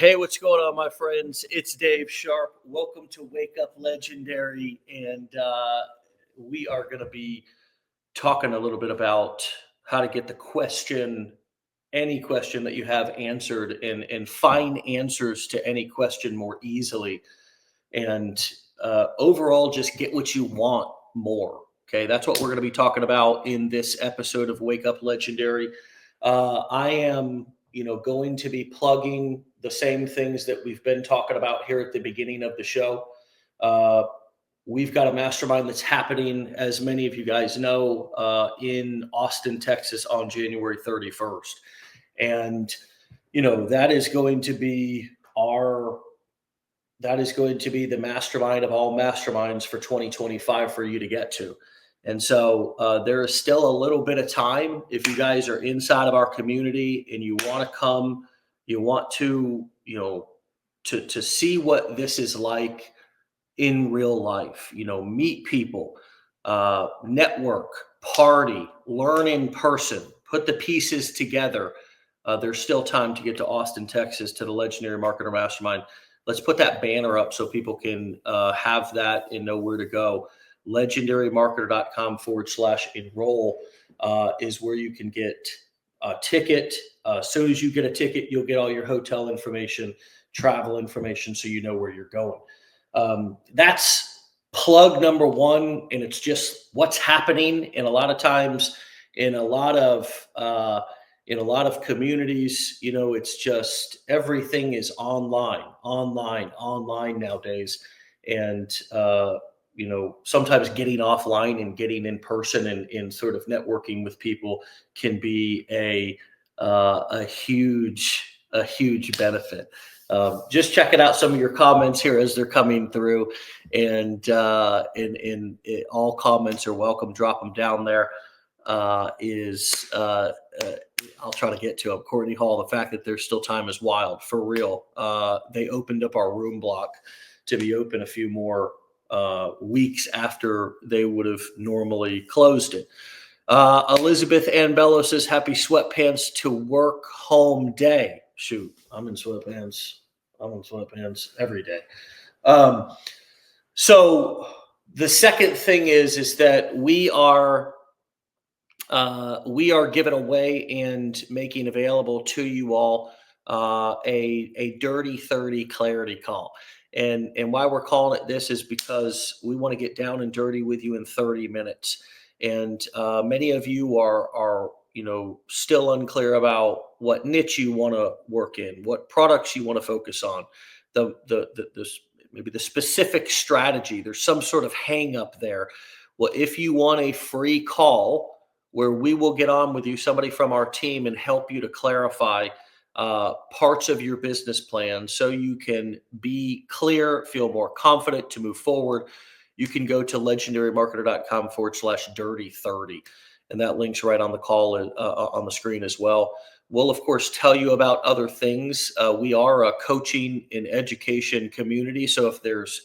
Hey, what's going on, my friends? It's Dave Sharpe. Welcome to Wake Up Legendary. And we are going to be talking a little bit about how to get any question that you have answered and find answers to any question more easily. And overall, just get what you want more. Okay, that's what we're going to be talking about in this episode of Wake Up Legendary. I am, going to be plugging the same things that we've been talking about here at the beginning of the show. Uh, we've got a mastermind that's happening, as many of you guys know, in Austin, Texas on January 31st. And, that is going to be the mastermind of all masterminds for 2025 for you to get to. And so there is still a little bit of time. If you guys are inside of our community and you want to come, you want to, to see what this is like in real life, meet people, network, party, learn in person, put the pieces together. There's still time to get to Austin, Texas, to the Legendary Marketer Mastermind. Let's put that banner up so people can have that and know where to go. legendarymarketer.com/enroll is where you can get a ticket. As soon as you get a ticket, you'll get all your hotel information, travel information, so you know where you're going. That's plug number one, and it's just what's happening. And a lot of times in a lot of communities, it's just everything is online nowadays. And, sometimes getting offline and getting in person and sort of networking with people can be a huge benefit. Just checking out some of your comments here as they're coming through, and all comments are welcome. Drop them down there. I'll try to get to them. Courtney Hall, the fact that there's still time is wild, for real. They opened up our room block to be open a few more weeks after they would have normally closed it. Elizabeth Ann Bello says, happy sweatpants to work home day. Shoot, I'm in sweatpants every day. So the second thing is that we are giving away and making available to you all a Dirty 30 clarity call. And why we're calling it this is because we want to get down and dirty with you in 30 minutes. And many of you are still unclear about what niche you want to work in, what products you want to focus on, maybe the specific strategy. There's some sort of hang up there. Well, if you want a free call where we will get on with you, somebody from our team, and help you to clarify parts of your business plan so you can be clear, feel more confident to move forward, you can go to legendarymarketer.com/dirty30. And that link's right on the call on the screen as well. We'll, of course, tell you about other things. We are a coaching and education community. So if there's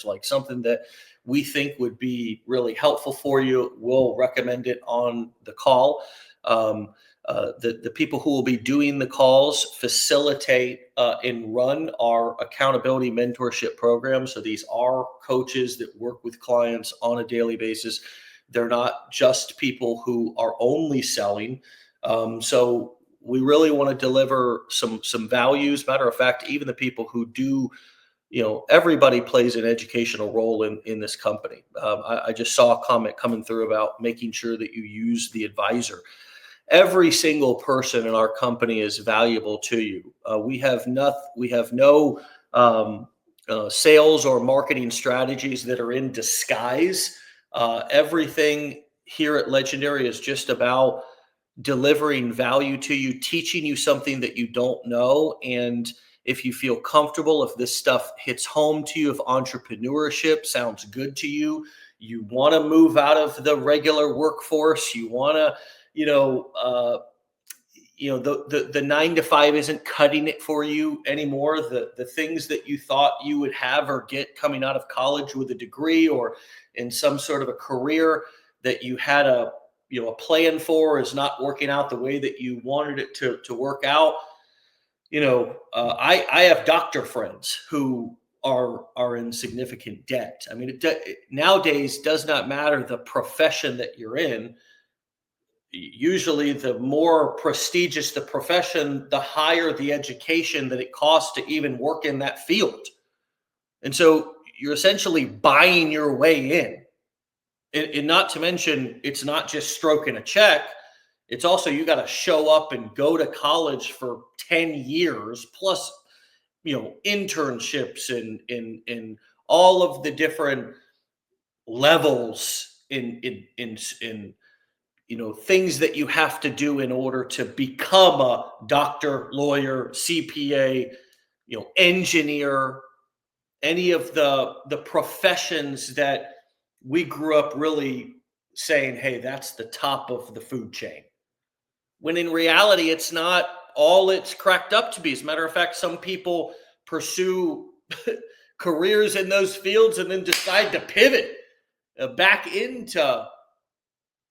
like something that we think would be really helpful for you, we'll recommend it on the call. The people who will be doing the calls facilitate and run our accountability mentorship program. So these are coaches that work with clients on a daily basis. They're not just people who are only selling. So we really want to deliver some values. Matter of fact, even the people who do, everybody plays an educational role in this company. I just saw a comment coming through about making sure that you use the advisor. Every single person in our company is valuable to you. We have no sales or marketing strategies that are in disguise. Everything here at Legendary is just about delivering value to you, teaching you something that you don't know. And if you feel comfortable, if this stuff hits home to you, if entrepreneurship sounds good to you, you want to move out of the regular workforce, you want to, the 9 to 5 isn't cutting it for you anymore. The things that you thought you would have or get coming out of college with a degree or in some sort of a career that you had a plan for is not working out the way that you wanted it to work out. I have doctor friends who are in significant debt. I mean, it nowadays does not matter the profession that you're in. Usually, the more prestigious the profession, the higher the education that it costs to even work in that field. And so you're essentially buying your way in. And not to mention, it's not just stroking a check. It's also you got to show up and go to college for 10 years plus, internships and all of the different levels in things that you have to do in order to become a doctor, lawyer, CPA, engineer, any of the professions that we grew up really saying, hey, that's the top of the food chain. When in reality, it's not all it's cracked up to be. As a matter of fact, some people pursue careers in those fields and then decide to pivot back into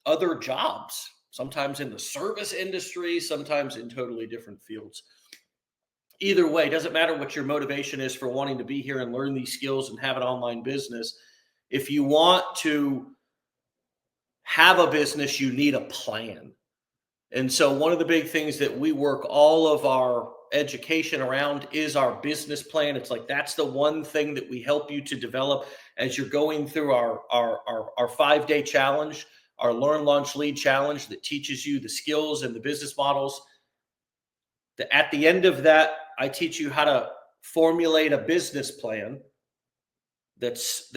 other jobs, sometimes in the service industry, sometimes in totally different fields. Either way, it doesn't matter what your motivation is for wanting to be here and learn these skills and have an online business. If you want to have a business, you need a plan. And so one of the big things that we work all of our education around is our business plan. It's like that's the one thing that we help you to develop as you're going through our 5-day challenge, our Learn, Launch, Lead challenge that teaches you the skills and the business models. At the end of that, I teach you how to formulate a business plan that's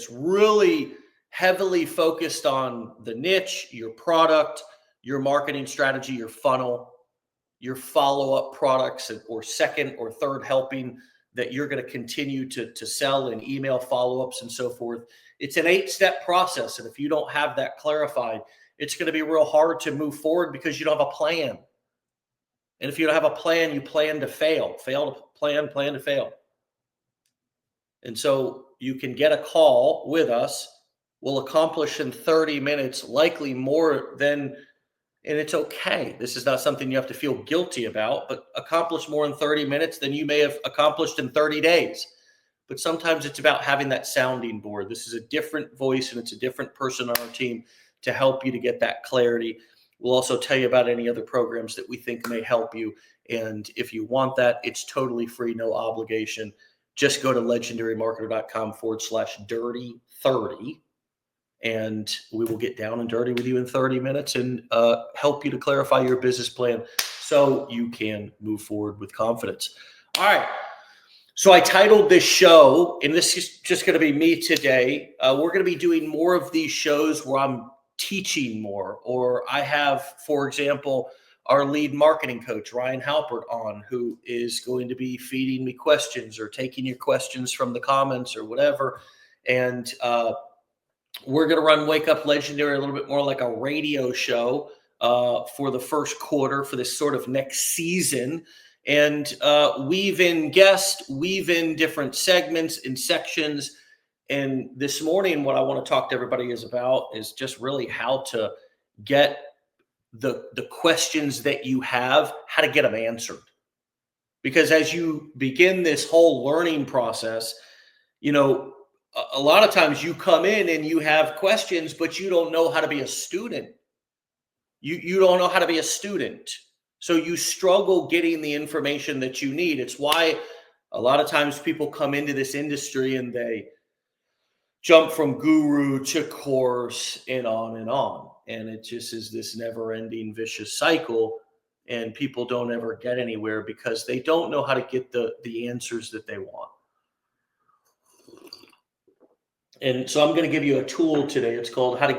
really heavily focused on the niche, your product, your marketing strategy, your funnel, your follow-up products, or second or third helping that you're going to continue to sell in email follow-ups and so forth. It's an 8-step process. And if you don't have that clarified, it's going to be real hard to move forward because you don't have a plan. And if you don't have a plan, you plan to fail to plan to fail. And so you can get a call with us. We'll accomplish in 30 minutes, likely more than, and it's okay. This is not something you have to feel guilty about, but accomplish more in 30 minutes than you may have accomplished in 30 days. But sometimes it's about having that sounding board. This is a different voice and it's a different person on our team to help you to get that clarity. We'll also tell you about any other programs that we think may help you. And if you want that, it's totally free, no obligation. Just go to legendarymarketer.com/dirty30. And we will get down and dirty with you in 30 minutes and help you to clarify your business plan so you can move forward with confidence. All right. So I titled this show, and this is just going to be me today. We're going to be doing more of these shows where I'm teaching more, or I have, for example, our lead marketing coach, Ryan Halpert, on, who is going to be feeding me questions or taking your questions from the comments or whatever. And we're going to run Wake Up Legendary a little bit more like a radio show for the first quarter for this sort of next season. And weave in guests, weave in different segments and sections. And this morning, what I want to talk to everybody is just really how to get the questions that you have, how to get them answered. Because as you begin this whole learning process, a lot of times you come in and you have questions, but you don't know how to be a student. You don't know how to be a student. So you struggle getting the information that you need. It's why a lot of times people come into this industry and they jump from guru to course and on and on. And it just is this never-ending vicious cycle. And people don't ever get anywhere because they don't know how to get the answers that they want. And so I'm going to give you a tool today. It's called how to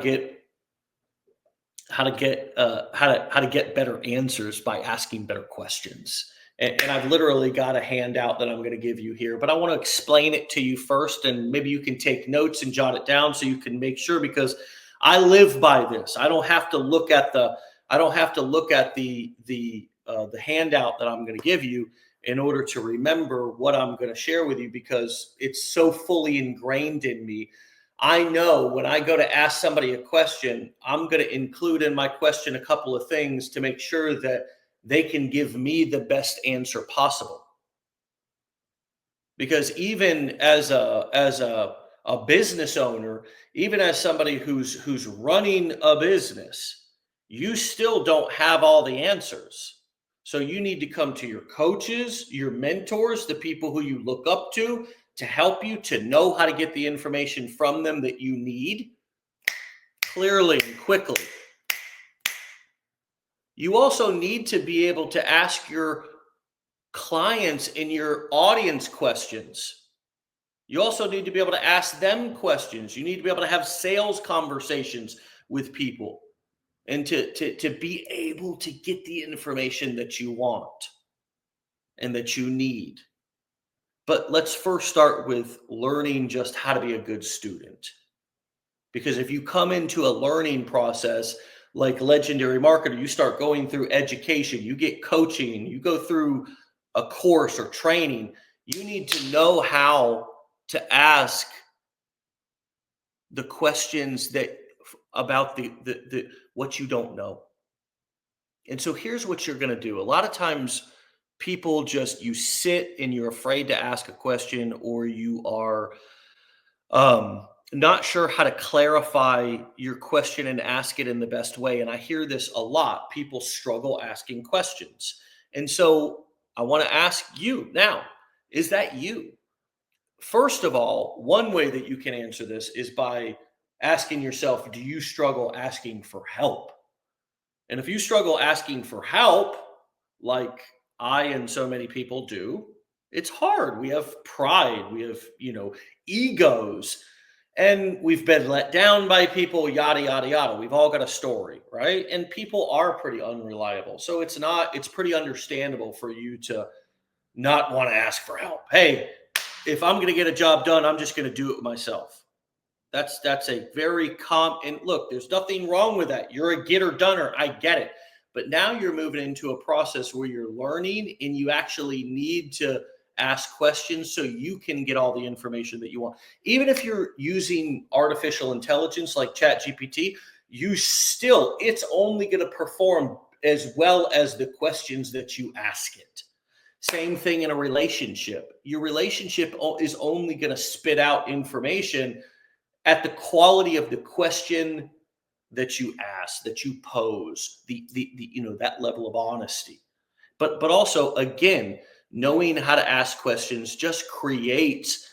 get better answers by asking better questions. And I've literally got a handout that I'm going to give you here, but I want to explain it to you first, and maybe you can take notes and jot it down so you can make sure, because I live by this. I don't have to look at the handout that I'm going to give you in order to remember what I'm going to share with you, because it's so fully ingrained in me. I know when I go to ask somebody a question, I'm going to include in my question a couple of things to make sure that they can give me the best answer possible. Because even as a business owner, even as somebody who's running a business, you still don't have all the answers. So you need to come to your coaches, your mentors, the people who you look up to help you to know how to get the information from them that you need clearly and quickly. You also need to be able to ask your clients and your audience questions. You also need to be able to ask them questions. You need to be able to have sales conversations with people and to be able to get the information that you want and that you need. But let's first start with learning just how to be a good student. Because if you come into a learning process like Legendary Marketer, you start going through education, you get coaching, you go through a course or training, you need to know how to ask the questions that about the what you don't know. And so here's what you're going to do. A lot of times people just you sit and you're afraid to ask a question, or you are not sure how to clarify your question and ask it in the best way. And I hear this a lot. People struggle asking questions. And so I want to ask you now, is that you? First of all, one way that you can answer this is by asking yourself, do you struggle asking for help? And if you struggle asking for help, like I and so many people do, it's hard. We have pride, we have, egos, and we've been let down by people, yada, yada, yada. We've all got a story, right? And people are pretty unreliable. So it's pretty understandable for you to not want to ask for help. Hey, if I'm going to get a job done, I'm just going to do it myself. That's a very and look, there's nothing wrong with that. You're a getter doner. I get it. But now you're moving into a process where you're learning and you actually need to ask questions so you can get all the information that you want. Even if you're using artificial intelligence like ChatGPT, it's only going to perform as well as the questions that you ask it. Same thing in a relationship. Your relationship is only going to spit out information at the quality of the question that you ask, that you pose, the that level of honesty. But also, again, knowing how to ask questions just creates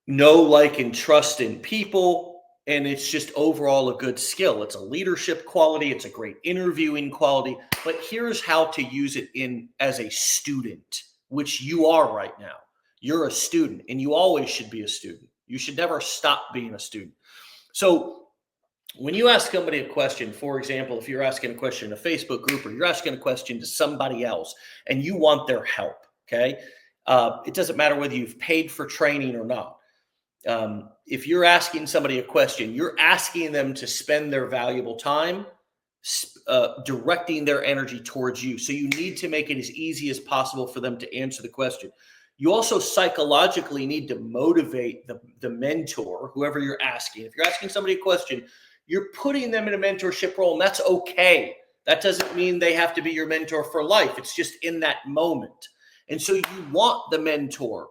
know, like, and trust in people. And it's just overall a good skill. It's a leadership quality. It's a great interviewing quality. But here's how to use it as a student, which you are right now. You're a student, and you always should be a student. You should never stop being a student. So when you ask somebody a question, for example, if you're asking a question in a Facebook group or you're asking a question to somebody else and you want their help, okay? It doesn't matter whether you've paid for training or not. If you're asking somebody a question, you're asking them to spend their valuable time directing their energy towards you. So you need to make it as easy as possible for them to answer the question. You also psychologically need to motivate the mentor, whoever you're asking. If you're asking somebody a question, you're putting them in a mentorship role, and that's okay. That doesn't mean they have to be your mentor for life. It's just in that moment. And so you want the mentor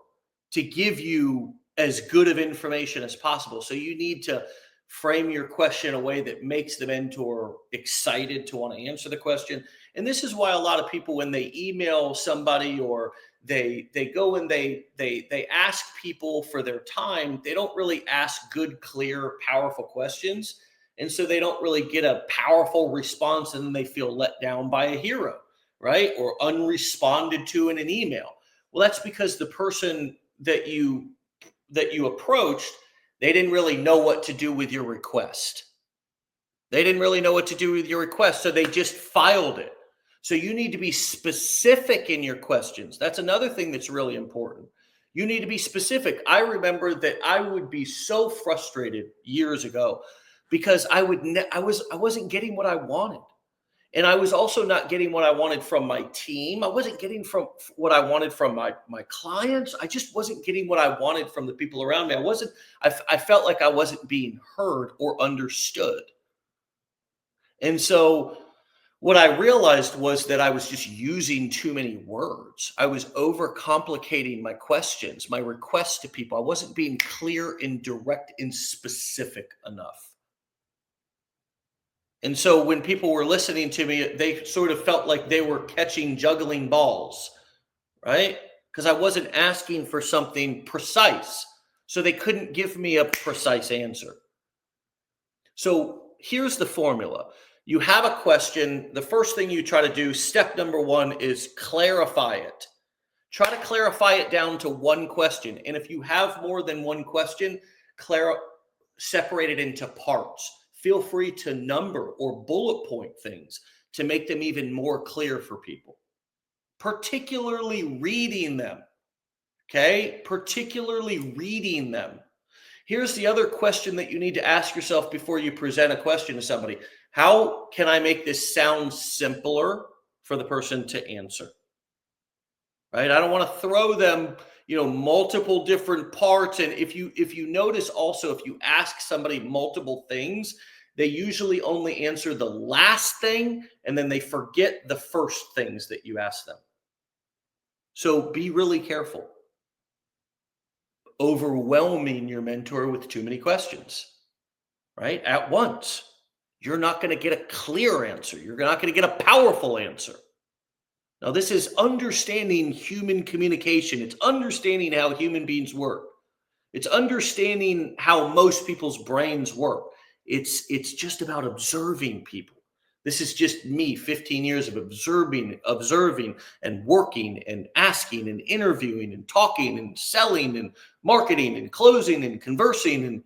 to give you as good of information as possible. So you need to frame your question in a way that makes the mentor excited to want to answer the question. And this is why a lot of people, when they email somebody or they go and they ask people for their time, they don't really ask good, clear, powerful questions. And so they don't really get a powerful response, and then they feel let down by a hero, right? Or unresponded to in an email. Well, that's because the person that you approached, they didn't really know what to do with your request. They didn't really know what to do with your request, so they just filed it. So you need to be specific in your questions. That's another thing that's really important. You need to be specific. I remember that I would be so frustrated years ago because I wasn't getting what I wanted. And I was also not getting what I wanted from my team. I wasn't getting from what I wanted from my clients. I just wasn't getting what I wanted from the people around me. I felt like I wasn't being heard or understood. And so What I realized was that I was just using too many words. I was overcomplicating my questions, my requests to people. I wasn't being clear and direct and specific enough. And so when people were listening to me, they sort of felt like they were catching juggling balls, right? Because I wasn't asking for something precise. So they couldn't give me a precise answer. So here's the formula. You have a question. The first thing you try to do, step number one, is clarify it. Try to clarify it down to one question. And if you have more than one question, separate it into parts. Feel free to number or bullet point things to make them even more clear for people, particularly reading them. Okay? Particularly reading them. Here's the other question that you need to ask yourself before you present a question to somebody. How can I make this sound simpler for the person to answer? Right? I don't want to throw them, multiple different parts. And if you notice also, if you ask somebody multiple things, they usually only answer the last thing and then they forget the first things that you ask them. So be really careful. Overwhelming your mentor with too many questions, right? At once. You're not going to get a clear answer. You're not going to get a powerful answer. Now, this is understanding human communication. It's understanding how human beings work. It's understanding how most people's brains work. It's just about observing people. This is just me, 15 years of observing and working and asking and interviewing and talking and selling and marketing and closing and conversing and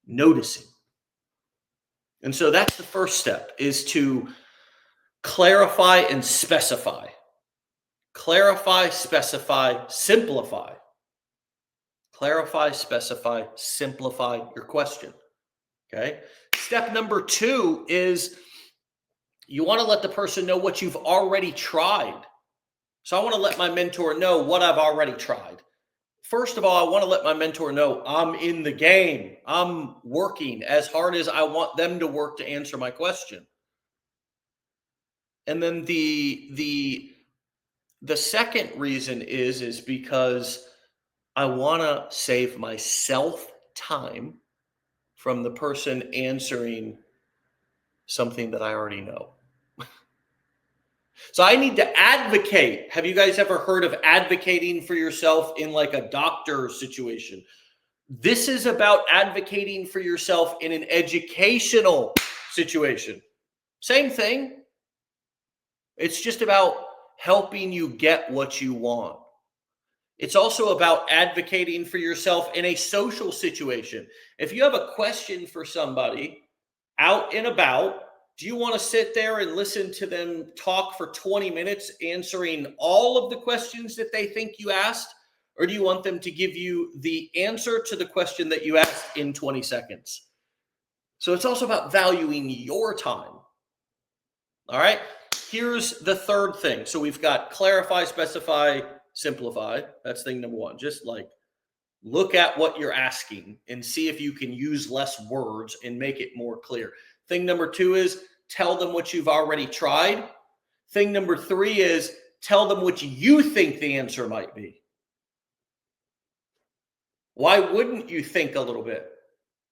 noticing. And so that's the first step, is to clarify and specify. Clarify, specify, simplify. Clarify, specify, simplify your question. Okay. Step number two is you want to let the person know what you've already tried. So I want to let my mentor know what I've already tried. First of all, I want to let my mentor know I'm in the game. I'm working as hard as I want them to work to answer my question. And then the second reason is because I want to save myself time from the person answering something that I already know. So I need to advocate. Have you guys ever heard of advocating for yourself in like a doctor situation? This is about advocating for yourself in an educational situation. Same thing. It's just about helping you get what you want. It's also about advocating for yourself in a social situation. If you have a question for somebody out and about, do you want to sit there and listen to them talk for 20 minutes answering all of the questions that they think you asked? Or do you want them to give you the answer to the question that you asked in 20 seconds? So it's also about valuing your time. All right. Here's the third thing. So we've got clarify, specify, simplify. That's thing number one. Just like look at what you're asking and see if you can use less words and make it more clear. Thing number two is tell them what you've already tried. Thing number three is tell them what you think the answer might be. Why wouldn't you think a little bit?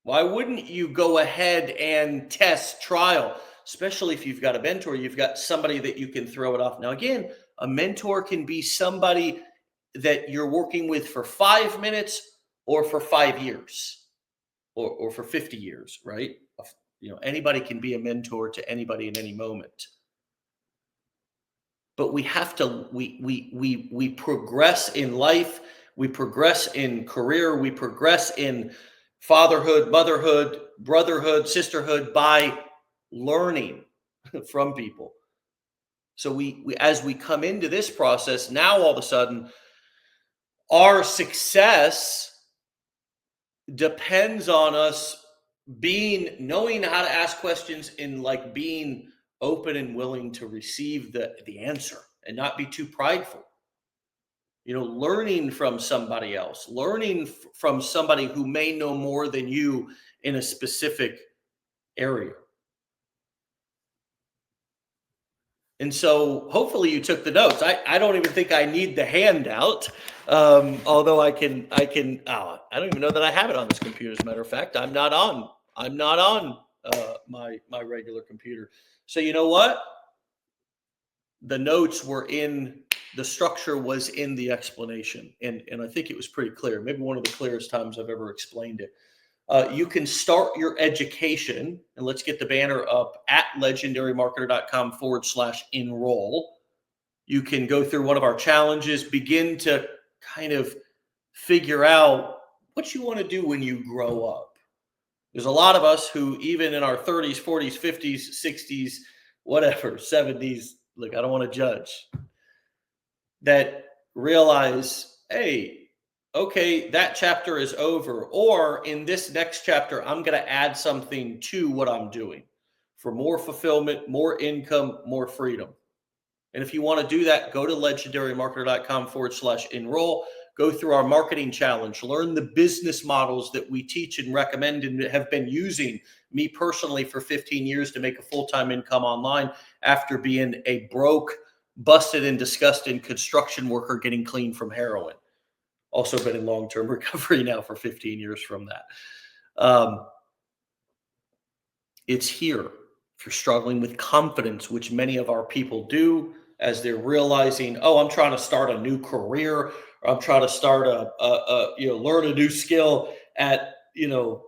Why wouldn't you go ahead and test, trial? Especially if you've got a mentor, you've got somebody that you can throw it off. Now, again, a mentor can be somebody that you're working with for 5 minutes or for 5 years or for 50 years, right? Anybody can be a mentor to anybody in any moment. But we have to, we progress in life, we progress in career, we progress in fatherhood, motherhood, brotherhood, sisterhood by learning from people. So we as we come into this process, now all of a sudden, our success depends on us knowing how to ask questions and like being open and willing to receive the answer and not be too prideful. Learning from somebody else, learning from somebody who may know more than you in a specific area. And so hopefully you took the notes. I don't even think I need the handout. Although I don't even know that I have it on this computer. As a matter of fact, I'm not on my regular computer. So you know what? The notes were in the structure was in the explanation. And I think it was pretty clear. Maybe one of the clearest times I've ever explained it. You can start your education, and let's get the banner up at legendarymarketer.com/enroll. You can go through one of our challenges, begin to kind of figure out what you want to do when you grow up. There's a lot of us who, even in our 30s, 40s, 50s, 60s, whatever, 70s, look, I don't want to judge, that realize, hey, okay, that chapter is over. Or in this next chapter, I'm going to add something to what I'm doing for more fulfillment, more income, more freedom. And if you want to do that, go to legendarymarketer.com/enroll. Go through our marketing challenge, learn the business models that we teach and recommend and have been using me personally for 15 years to make a full-time income online after being a broke, busted, and disgusted construction worker getting clean from heroin. Also been in long-term recovery now for 15 years from that. It's here. If you're struggling with confidence, which many of our people do, as they're realizing, oh, I'm trying to start a new career, or I'm trying to start learn a new skill at the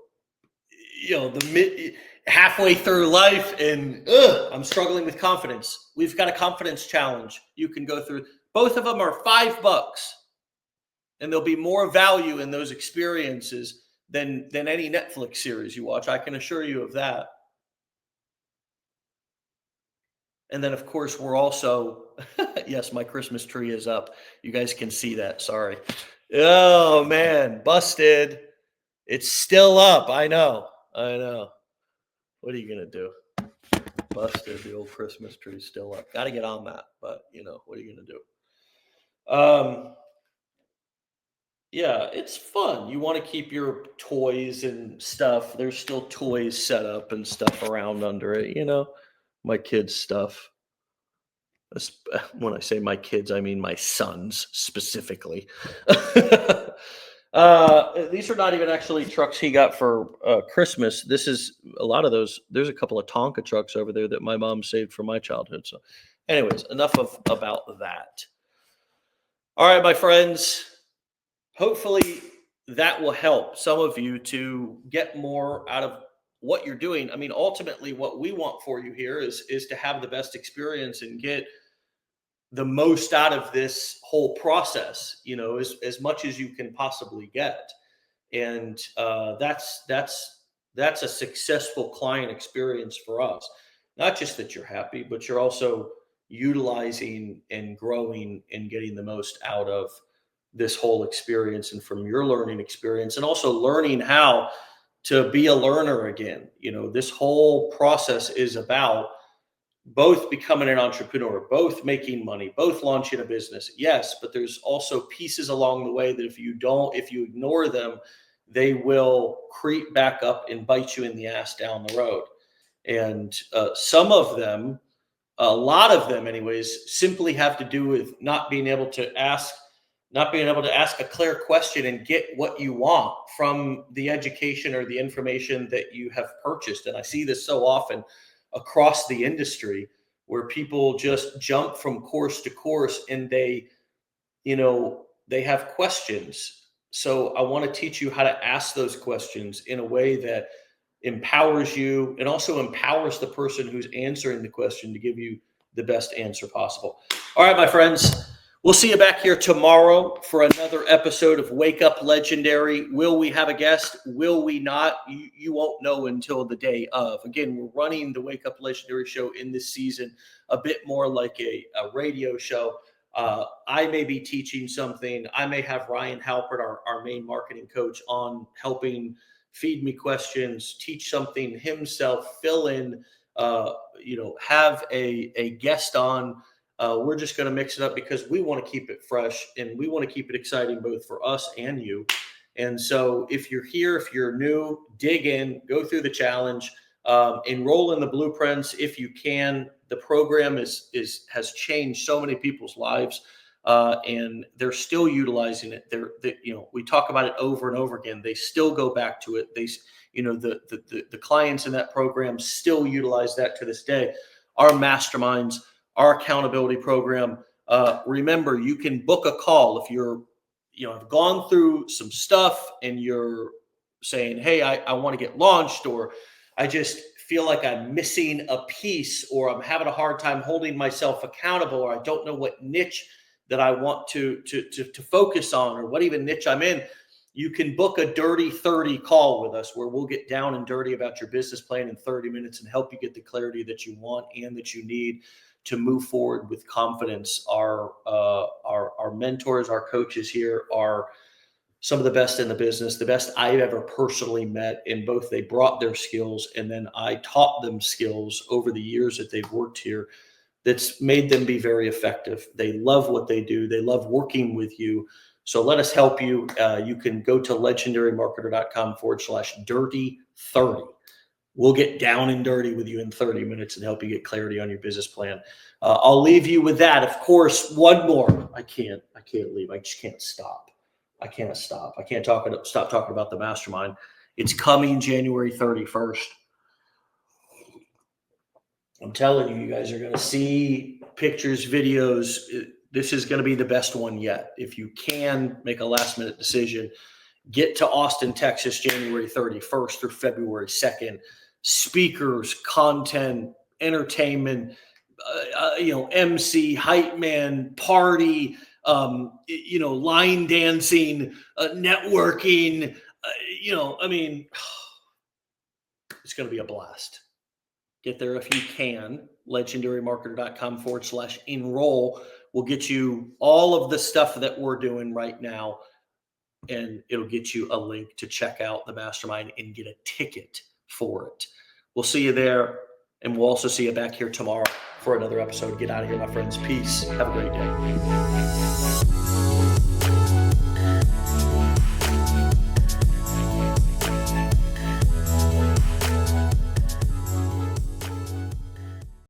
mid halfway through life, and I'm struggling with confidence. We've got a confidence challenge you can go through. Both of them are $5, and there'll be more value in those experiences than any Netflix series you watch. I can assure you of that. And then, of course, we're also, yes, my Christmas tree is up. You guys can see that. Sorry. Oh, man, busted. It's still up. I know. I know. What are you going to do? Busted. The old Christmas tree is still up. Got to get on that. But, what are you going to do? Yeah, it's fun. You want to keep your toys and stuff. There's still toys set up and stuff around under it, my kids' stuff. When I say my kids, I mean my sons specifically. These are not even actually trucks he got for Christmas. This is a lot of those. There's a couple of Tonka trucks over there that my mom saved from my childhood. So, anyways, enough about that. All right, my friends. Hopefully that will help some of you to get more out of what you're doing. I mean, ultimately, what we want for you here is to have the best experience and get the most out of this whole process, as much as you can possibly get. And that's a successful client experience for us. Not just that you're happy, but you're also utilizing and growing and getting the most out of this whole experience and from your learning experience, and also learning how to be a learner again. This whole process is about both becoming an entrepreneur, both making money, both launching a business. Yes, but there's also pieces along the way that if you ignore them, they will creep back up and bite you in the ass down the road. And some of them, a lot of them anyways, simply have to do with not being able to ask a clear question and get what you want from the education or the information that you have purchased. And I see this so often across the industry where people just jump from course to course and they have questions. So I want to teach you how to ask those questions in a way that empowers you and also empowers the person who's answering the question to give you the best answer possible. All right, my friends, we'll see you back here tomorrow for another episode of Wake Up Legendary. Will we have a guest? Will we not? You won't know until the day of. Again, we're running the Wake Up Legendary show in this season a bit more like a radio show. I may be teaching something. I may have Ryan Halpert, our main marketing coach, on helping feed me questions, teach something himself, fill in, have a guest on. We're just going to mix it up because we want to keep it fresh and we want to keep it exciting both for us and you. And so if you're here, if you're new, dig in, go through the challenge. Enroll in the blueprints if you can. The program has changed so many people's lives, and they're still utilizing it. We talk about it over and over again. They still go back to it. The clients in that program still utilize that to this day. Our masterminds, our accountability program. Remember, you can book a call if you're, have gone through some stuff and you're saying, hey, I want to get launched, or I just feel like I'm missing a piece, or I'm having a hard time holding myself accountable, or I don't know what niche that I want to focus on, or what even niche I'm in. You can book a dirty 30 call with us where we'll get down and dirty about your business plan in 30 minutes and help you get the clarity that you want and that you need to move forward with confidence. Our mentors, our coaches here are some of the best in the business, the best I've ever personally met. In both, they brought their skills, and then I taught them skills over the years that they've worked here that's made them be very effective. They love what they do. They love working with you. So let us help you. You can go to legendarymarketer.com/dirty30. We'll get down and dirty with you in 30 minutes and help you get clarity on your business plan. I'll leave you with that. Of course, one more. I can't leave. I just can't stop. I can't stop. I can't stop talking about the mastermind. It's coming January 31st. I'm telling you, you guys are going to see pictures, videos. This is going to be the best one yet. If you can make a last minute decision, get to Austin, Texas, January 31st through February 2nd. Speakers, content, entertainment, MC, hype man, party, line dancing, networking, it's going to be a blast. Get there if you can. legendarymarketer.com/enroll will get you all of the stuff that we're doing right now, and it'll get you a link to check out the mastermind and get a ticket for it. We'll see you there, and we'll also see you back here tomorrow for another episode. Get out of here, my friends. Peace. Have a great day.